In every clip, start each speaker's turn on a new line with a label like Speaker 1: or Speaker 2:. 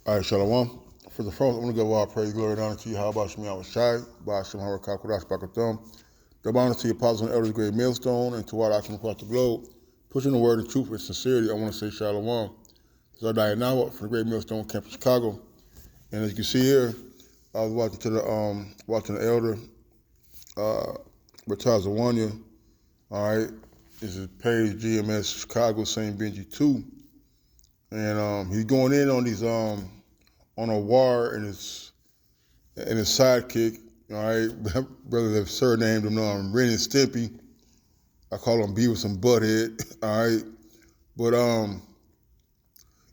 Speaker 1: All right, Shalom. For the first, I want to give all praise, glory, and honor to you. How about Shemi Awashai, Bashim Harakakudash Bakathum. Double honor to your apostles and elders, great millstone, and to all that come across the globe. Pushing the word of truth with sincerity, I want to say Shalom. So I died now from the great millstone camp in Chicago. And as you can see here, I was watching the elder, Bertaz Awanya. All right, this is page GMS Chicago St. Benji 2. And he's going in on these on a war and his sidekick. All right, brother have surnamed him Ren and Stimpy. I call him Beavis and Butthead. All right, but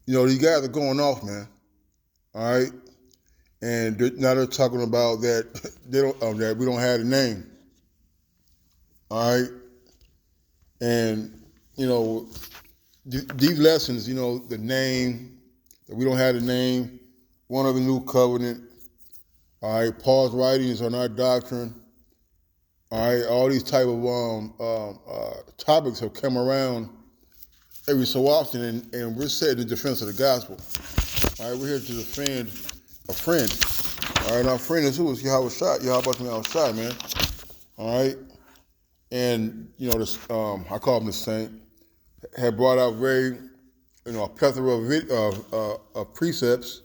Speaker 1: these guys are going off, man. All right, and now they're talking about that they don't that we don't have a name. All right, and these lessons, the name that we don't have a name, one of the new covenant. All right, Paul's writings on our doctrine. All right, all these type of topics have come around every so often, and we're set in defense of the gospel. All right, we're here to defend a friend. All right, and our friend is who? Is Yahweh Shai, man. All right, and this I call him the saint, had brought out very a plethora of precepts.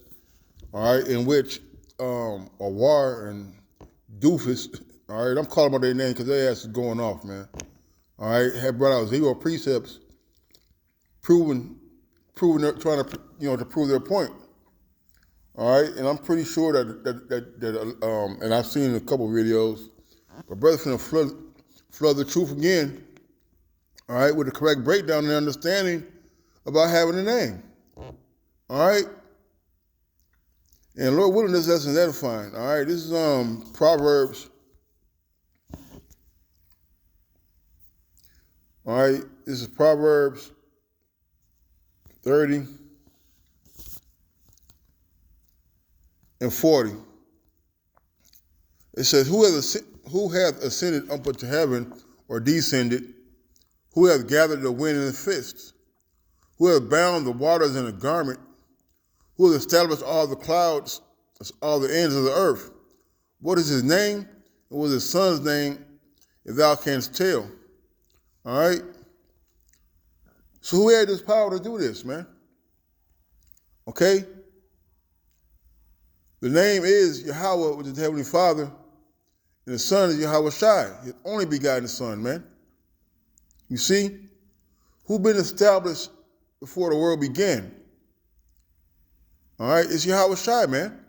Speaker 1: All right, in which Awar and Doofus, all right, I'm calling them by their name because their ass is going off, man. All right, had brought out 0 precepts, trying to to prove their point. All right, and I'm pretty sure that and I've seen a couple videos, but brother's gonna flood the truth again. All right, with the correct breakdown and understanding about having a name. All right. And Lord willing, this lesson is edifying. All right, this is Proverbs. All right, this is Proverbs 30 and 40. It says, who hath ascended up into heaven or descended? Who hath gathered the wind in his fists? Who hath bound the waters in a garment? Who has established all the clouds, all the ends of the earth? What is his name? And what is his son's name, if thou canst tell? All right? So who had this power to do this, man? Okay? The name is Yahweh, which is the Heavenly Father, and the Son is Yahweh Shai, his only begotten Son, man. You see? Who been established before the world began? All right, it's Yahweh Shai, man.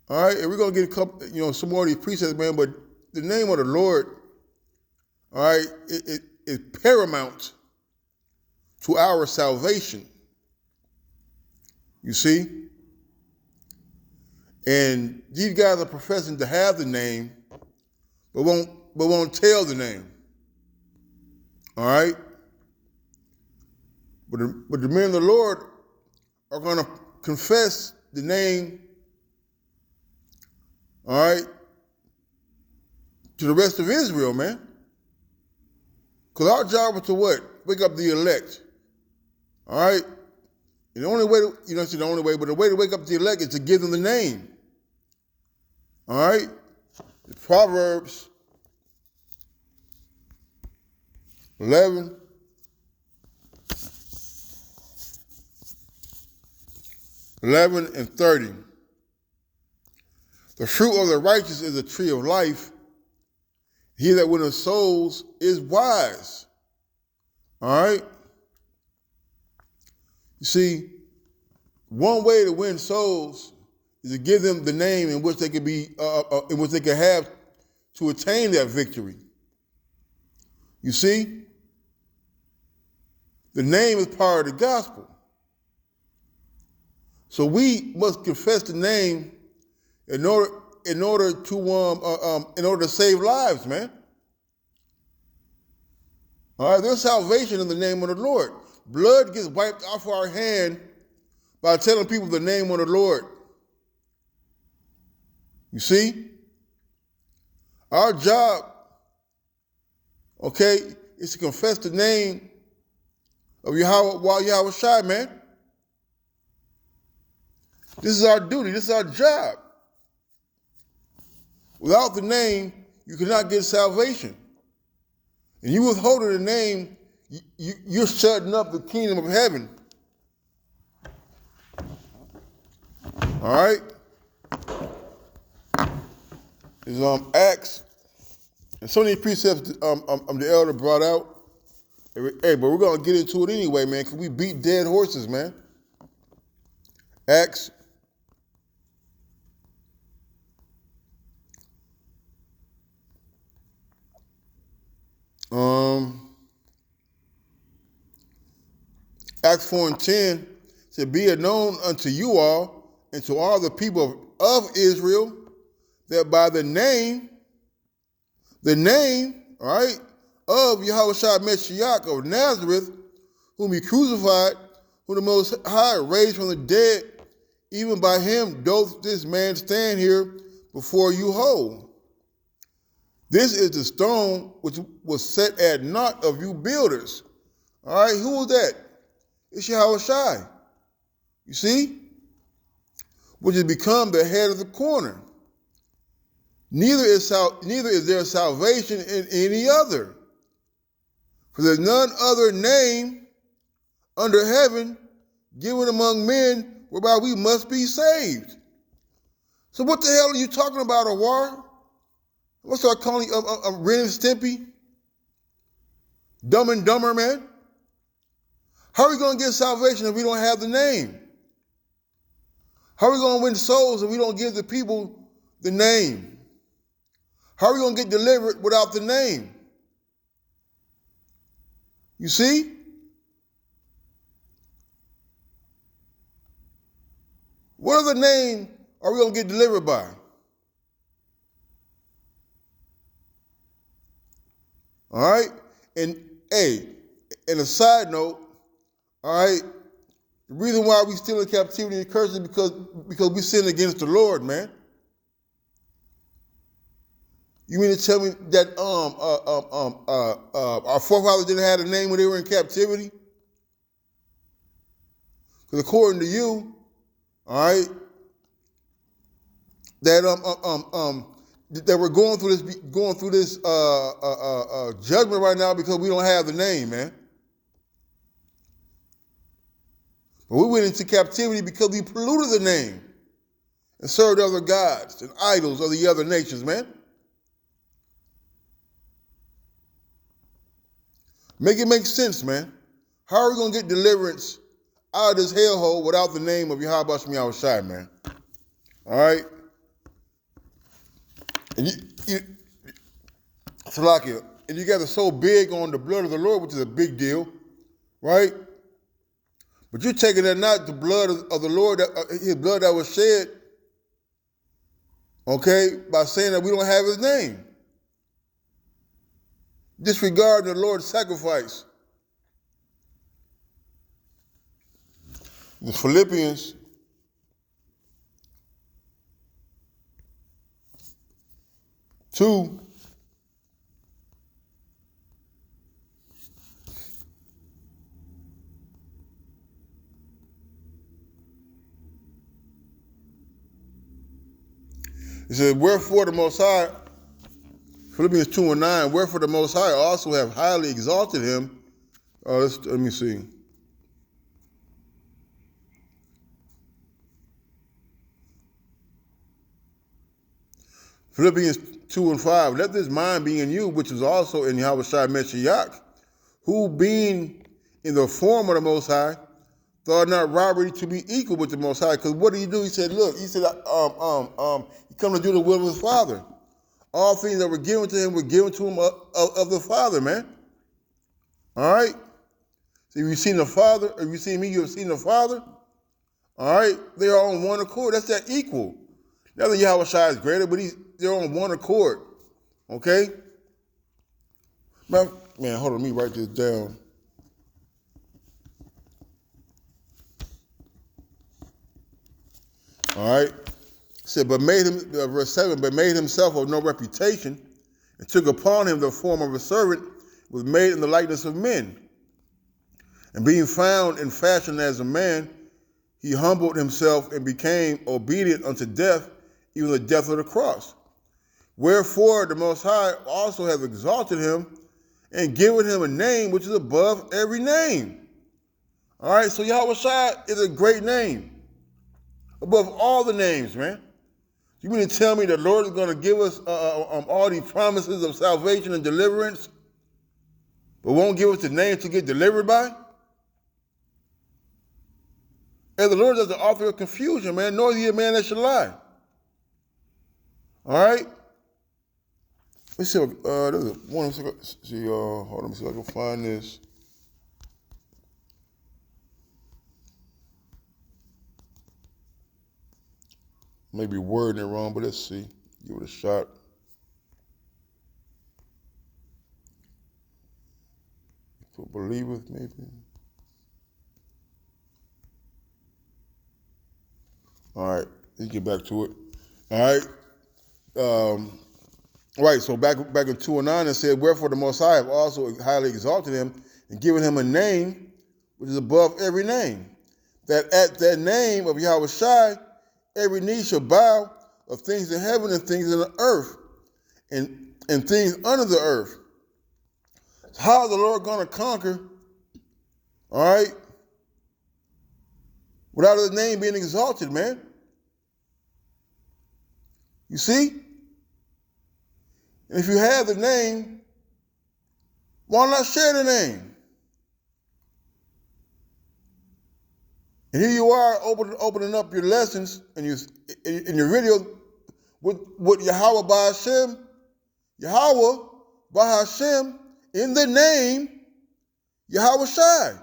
Speaker 1: All right, and we're gonna get a couple, some more of these precepts, man. But the name of the Lord, all right, it is paramount to our salvation. You see, and these guys are professing to have the name, but won't tell the name. All right, but the men of the Lord are going to confess the name, all right, to the rest of Israel, man. Because our job is to what? Wake up the elect, all right? And the only way, the only way, but the way to wake up the elect is to give them the name, all right? Proverbs 11, and 30. The fruit of the righteous is a tree of life. He that winneth souls is wise. All right? You see, one way to win souls is to give them the name in which they could in which they could have to attain that victory. You see? The name is part of the gospel. So we must confess the name in order to save lives, man. All right, there's salvation in the name of the Lord. Blood gets wiped off our hand by telling people the name of the Lord. You see? Our job, okay, is to confess the name of Yahweh Shai, man. This is our duty. This is our job. Without the name, you cannot get salvation. And you withholding the name, you're shutting up the kingdom of heaven. All right? It's Acts. And some of these precepts the elder brought out. Hey, but we're going to get into it anyway, man, because we beat dead horses, man. Acts. Acts 4:10 said, be it known unto you all and to all the people of Israel that by the name, all right, of Yahushua Mashiach of Nazareth, whom he crucified, whom the Most High raised from the dead, even by him doth this man stand here before you whole. This is the stone which was set at naught of you builders. All right, who was that? It's Yahushua. You see? Which has become the head of the corner. Neither is there salvation in any other. For there's none other name under heaven given among men whereby we must be saved. So what the hell are you talking about, Awar? What's start calling you Ren and Stimpy? Dumb and Dumber, man? How are we going to get salvation if we don't have the name? How are we going to win souls if we don't give the people the name? How are we going to get delivered without the name? You see? What other name are we going to get delivered by? All right? And, hey, and a side note, all right, the reason why we still in captivity and cursed is because we sin against the Lord, man. You mean to tell me that our forefathers didn't have a name when they were in captivity? Because according to you, all right, that that we're going through this judgment right now because we don't have the name, man. But we went into captivity because we polluted the name and served other gods and idols of the other nations, man. Make it make sense, man. How are we going to get deliverance out of this hellhole without the name of Yahweh Shem Yahushai, man? All right? And Salakia, and you guys are so big on the blood of the Lord, which is a big deal, right? But you're taking that not the blood of the Lord, his blood that was shed, okay, by saying that we don't have his name. Disregarding the Lord's sacrifice. The Philippians 2. It says, wherefore the Most High, Philippians 2:9, wherefore the Most High also have highly exalted him. Let me see. Philippians 2:5, let this mind be in you, which is also in Yahushua Mashiach, who being in the form of the Most High, thought not robbery to be equal with the Most High. Because what did he do? He said, look, he said, he come to do the will of his Father. All things that were given to him were given to him of the Father, man. All right? So if you've seen the Father, if you've seen me, you have seen the Father. All right? They are on one accord. That's that equal. Not that Yahushua is greater, but they're on one accord. Okay? Man, hold on, let me write this down. All right? It said, but made him, verse 7, but made himself of no reputation, and took upon him the form of a servant, was made in the likeness of men. And being found in fashion as a man, he humbled himself and became obedient unto death, even the death of the cross. Wherefore the Most High also hath exalted him and given him a name which is above every name. All right, so Yahweh Shai is a great name. Above all the names, man. You mean to tell me the Lord is going to give us all these promises of salvation and deliverance, but won't give us the name to get delivered by? And the Lord is the author of confusion, man, nor is he a man that should lie. All right? Let's see, there's one, see, hold on, let me see if I can find this. Maybe wording it wrong, but let's see. Give it a shot. For believers, maybe. All right, let's get back to it. All right. Right, so back in 2:9 it said, wherefore the Most High have also highly exalted him and given him a name which is above every name, that at that name of Yahweh Shai, every knee shall bow, of things in heaven and things in the earth and things under the earth. So how is the Lord going to conquer, all right, without his name being exalted, man? You see? And if you have the name, why not share the name? And here you are opening up your lessons and in your video with Yahweh by Hashem, Yahweh by Hashem in the name Yahweh Shai.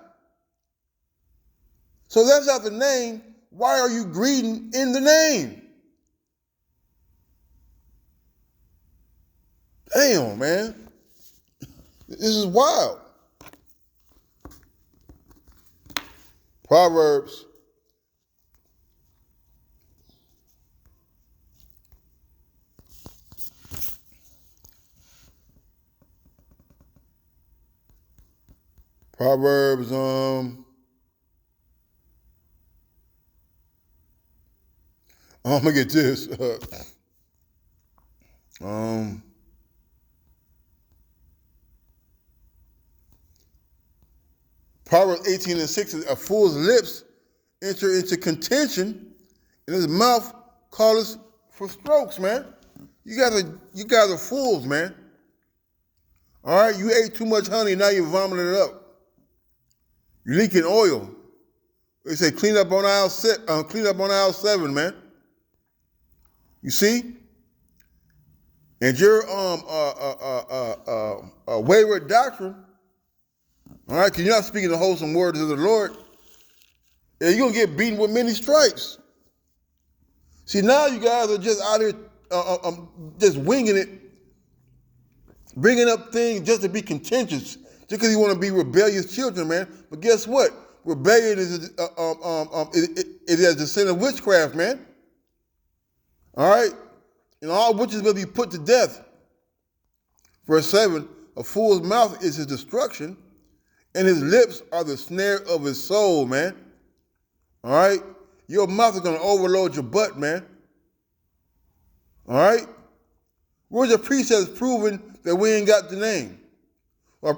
Speaker 1: So that's not the name. Why are you greeting in the name? Damn, man. This is wild. Proverbs. I'm gonna get this. Proverbs 18:6 is, a fool's lips enter into contention, and his mouth calleth for strokes, man. You guys are fools, man. All right, you ate too much honey, now you're vomiting it up. You're leaking oil. They say clean up on aisle 7, man. You see? And your wayward doctrine, all right, because you're not speaking the wholesome words of the Lord, and you're going to get beaten with many stripes. See, now you guys are just out here just winging it, bringing up things just to be contentious, just because you want to be rebellious children, man. But guess what? Rebellion is a sin of witchcraft, man. All right? And all witches will be put to death. Verse 7, a fool's mouth is his destruction, and his lips are the snare of his soul, man. All right? Your mouth is going to overload your butt, man. All right? Where's the precepts proving that we ain't got the name? Or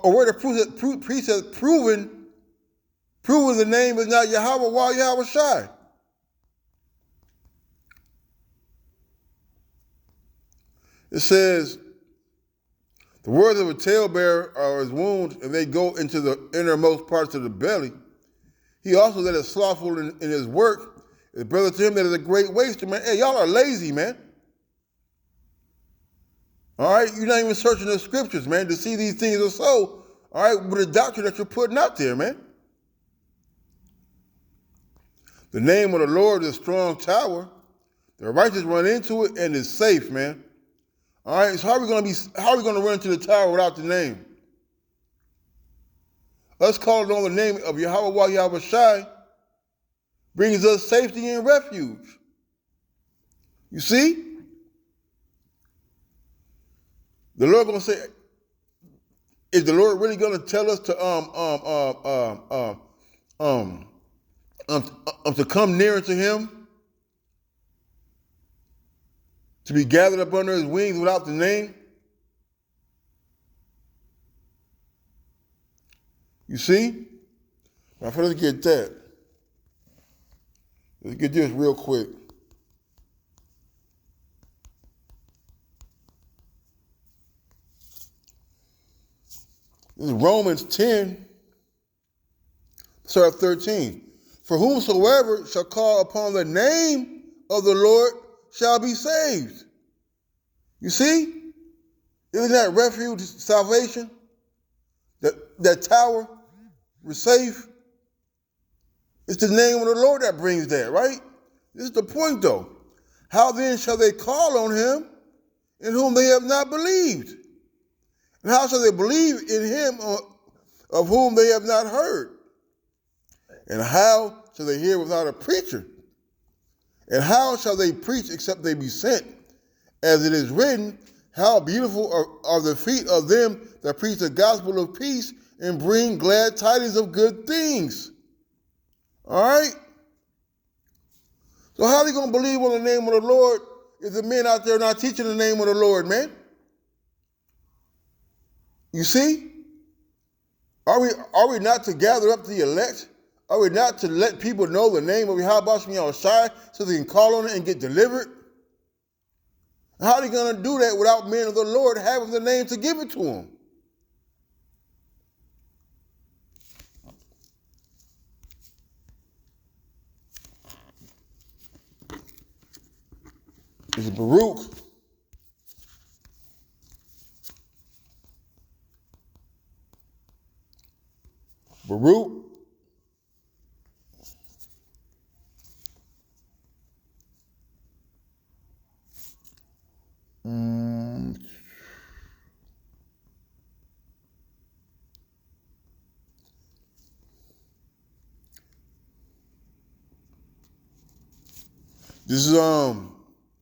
Speaker 1: where the precepts proving the name is not Yahweh while Yahweh Shai? It says, the words of a talebearer are his wounds, and they go into the innermost parts of the belly. He also that is slothful in his work is brother to him that is a great waster, man. Hey, y'all are lazy, man. All right? You're not even searching the scriptures, man, to see these things are so, all right, with the doctrine that you're putting out there, man. The name of the Lord is a strong tower. The righteous run into it and is safe, man. All right, so how are we going to run into the tower without the name? Us calling on the name of Yahweh Yahweh Shai brings us safety and refuge. You see? The Lord going to say, is the Lord really going to tell us to to come nearer to him, to be gathered up under his wings without the name. You see? Now, let's get that. Let's get this real quick. This is Romans 10, start at 13. For whomsoever shall call upon the name of the Lord shall be saved. You see? Isn't that refuge, salvation? That tower, we're safe. It's the name of the Lord that brings that, right? This is the point, though. How then shall they call on him in whom they have not believed? And how shall they believe in him of whom they have not heard? And how shall they hear without a preacher? And how shall they preach except they be sent? As it is written, how beautiful are the feet of them that preach the gospel of peace and bring glad tidings of good things. All right? So how are they going to believe on the name of the Lord if the men out there not teaching the name of the Lord, man? You see? Are we not to gather up the elect? Are we not to let people know the name of Yahweh Shai so they can call on it and get delivered? How are they going to do that without men of the Lord having the name to give it to them? This is Baruch. Baruch. This is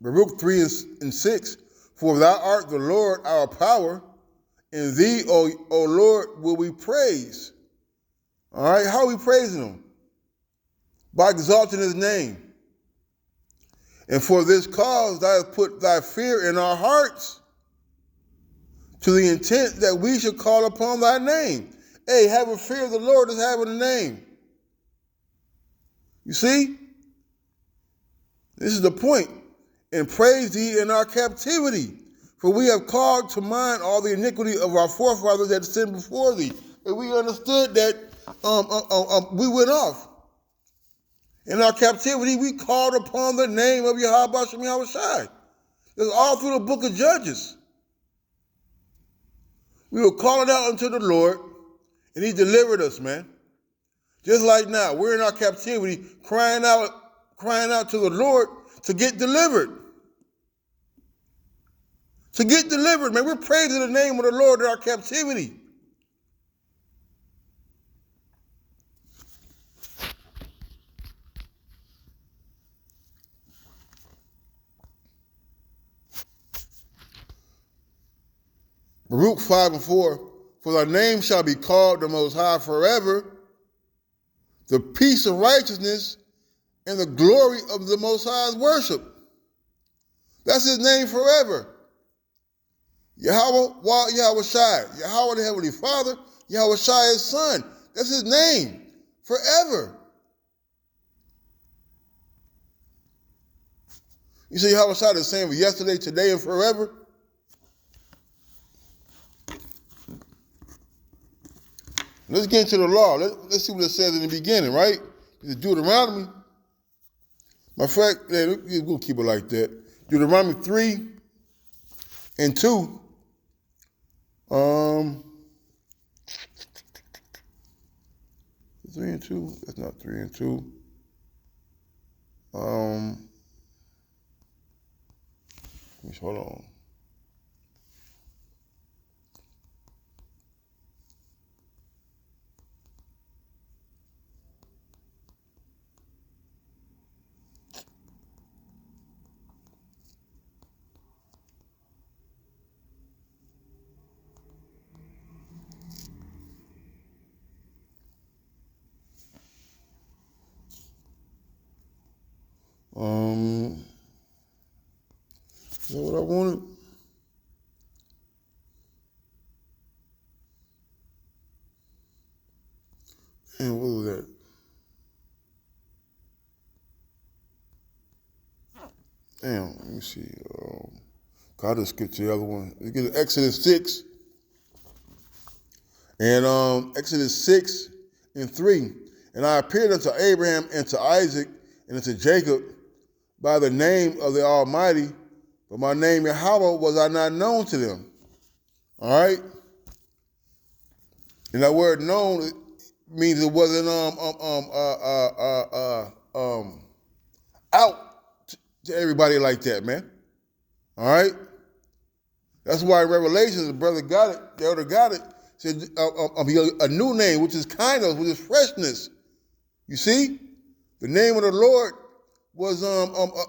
Speaker 1: Baruch 3 and 6. For thou art the Lord our power, and thee, O Lord, will we praise. All right, how are we praising him? By exalting his name. And for this cause thou hast put thy fear in our hearts, to the intent that we should call upon thy name. Hey, having fear of the Lord is having a name. You see? This is the point. And praise thee in our captivity, for we have called to mind all the iniquity of our forefathers that sinned before thee. And we understood that we went off. In our captivity, we called upon the name of Yahweh Shai. It's all through the book of Judges. We were calling out unto the Lord, and he delivered us, man. Just like now, we're in our captivity, crying out to the Lord to get delivered. To get delivered, man. We're praising the name of the Lord in our captivity. Baruch 5 and 4, for thy name shall be called the Most High forever, the peace of righteousness and the glory of the Most High's worship. That's his name forever. Yahweh Shai, Yahweh the Heavenly Father, Yahweh Shai his Son. That's his name forever. You see Yahweh Shai the same for yesterday, today, and forever? Let's get into the law. Let's see what it says in the beginning, right? It's Deuteronomy. My fact, we'll keep it like that. Deuteronomy 3 and 2. 3 and 2. That's not 3 and 2. Hold on. that what I wanted? And what was that? Damn, let me see. God, I just skipped the other one. Let's get to Exodus 6. And Exodus 6 and 3. And I appeared unto Abraham and to Isaac and unto Jacob by the name of the Almighty, but my name Yahweh was I not known to them. All right? And that word known means it wasn't out to everybody like that, man. All right? That's why in Revelations, the brother got it, the elder got it, said a new name, which is kindness, which is freshness. You see? The name of the Lord was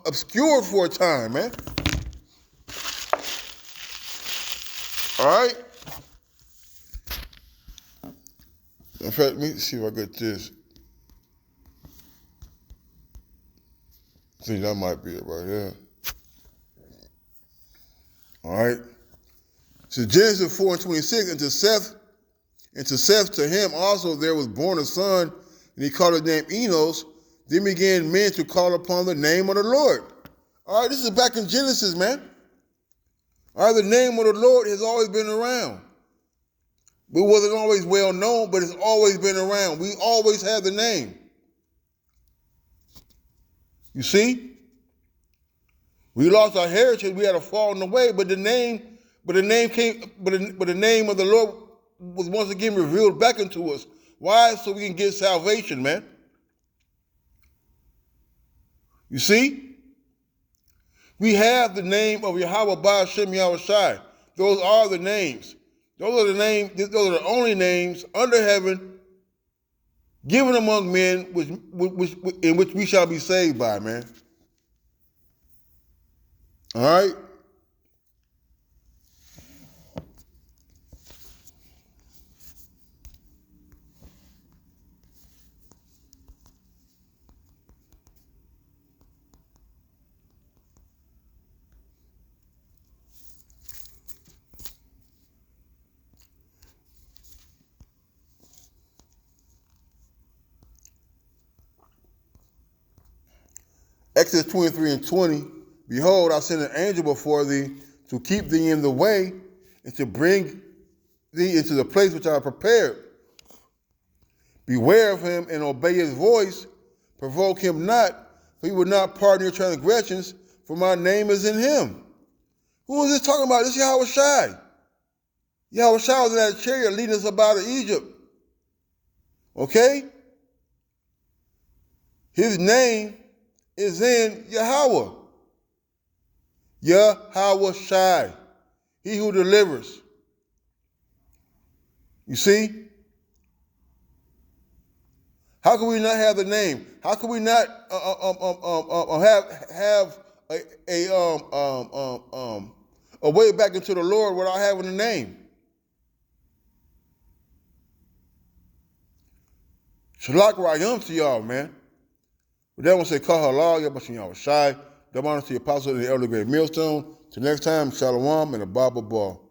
Speaker 1: obscured for a time, man. All right? In fact, let me see if I get this. I think that might be it right here. All right? So Genesis 4:26, and to Seth to him also there was born a son, and he called his name Enos. Then began men to call upon the name of the Lord. All right, this is back in Genesis, man. All right, the name of the Lord has always been around. It wasn't always well known, but it's always been around. We always have the name. You see? We lost our heritage. We had a falling away, but the name of the Lord was once again revealed back into us. Why? So we can get salvation, man. You see? We have the name of Yahweh Ba'ashem Yahweh Shai. Those are the names. Those are the only names under heaven given among men in which we shall be saved by, man. All right? Exodus 23:20, behold, I send an angel before thee to keep thee in the way and to bring thee into the place which I have prepared. Beware of him and obey his voice. Provoke him not, for he will not pardon your transgressions, for my name is in him. Who is this talking about? This is Yahweh Shai. Yahweh Shai was in that chariot leading us up out of Egypt. Okay? His name is in Yahweh. Yahweh Shai. He who delivers. You see? How can we not have the name? How can we not have a way back into the Lord without having a name? Shalak Rayam to y'all, man. But that one say, Kahalal, Yabashim Yahweh Shai. Double honor to the apostle and the elder great millstone. Till next time, Shalom and a Bible ball.